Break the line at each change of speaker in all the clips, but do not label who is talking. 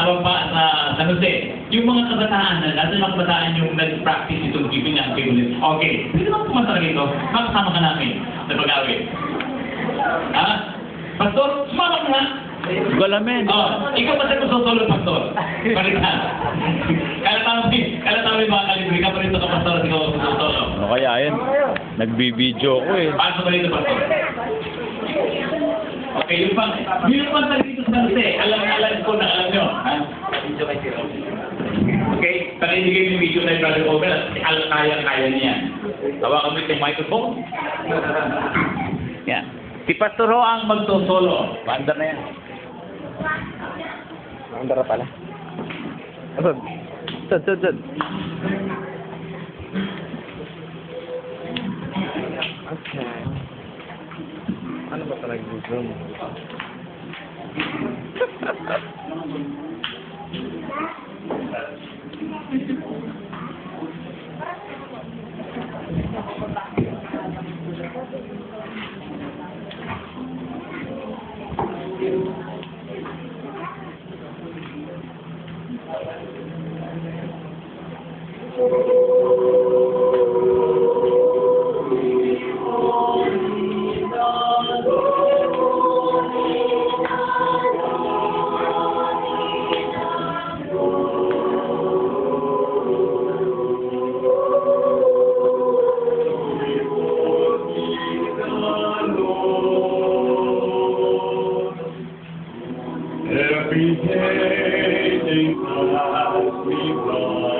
sa San Jose, yung mga kabataan na natin mga kabataan yung nag-practice itong giving and giving. Okay, pwede bang pumasara rito? Makasama ka namin sa pag-awit. Ha? Pastor, sumama ka nga.
Galamen.
Oh, ikaw pa sa solo, Pastor. Palitan. Kala tawin mga kalibre ka pa rito ka, Pastor, at ikaw solo.
Ano kaya yun? Nagbibideo ko eh.
Paano ka rito, Pastor? Okay, yung pang dito sa Jose, alam ko na alam nyo. Ha? Okay, panindigay yung video na yung Brother Over at kaya niya. Tawakan mo yung microphone. Yan. Si Pastor Ho ang magto-solo. Banda na yan.
Andara pala. Sad. Okay. Ano ba talaga gusto mo?
Every day they pass me by,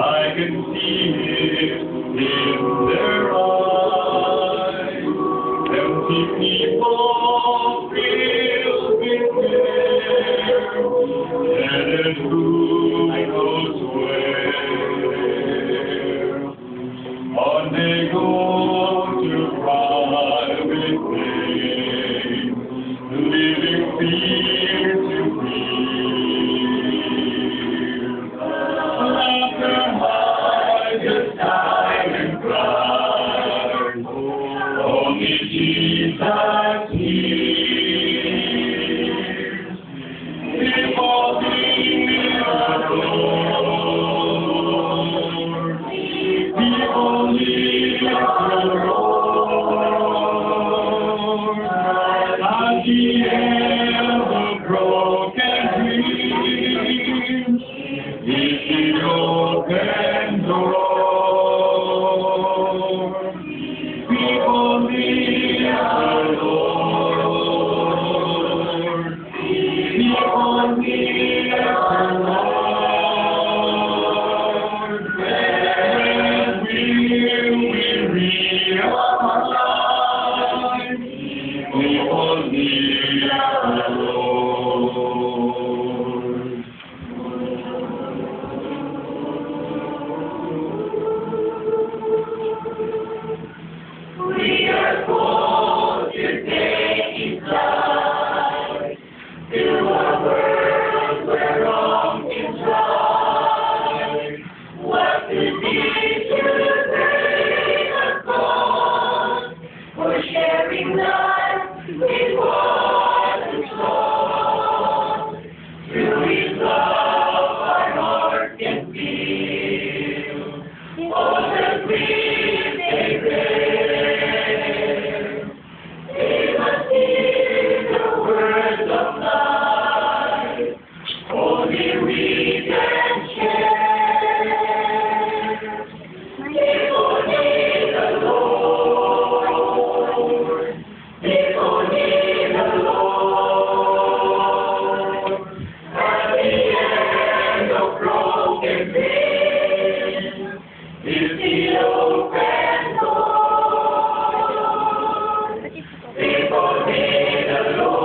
I can see it in their eyes. Empty people filled with fear, headed who knows where. On they go to cry with pain, living fear to fear. Laughter hides the silent cries, only Jesus hears. People need the Lord, people need the Lord. At the end of broken dreams, is the open door. People need the Lord. People need the Lord. When we realize we all need the Lord. We are called to take His life to a world where wrong is right. What to teach to bring us God for sharing life with one and soul. Through His love, our heart can feel all the grief they bear. They must hear the words of life, only we can share. People need the Lord. People need the Lord. At the end of broken dreams is the open door. People need the Lord.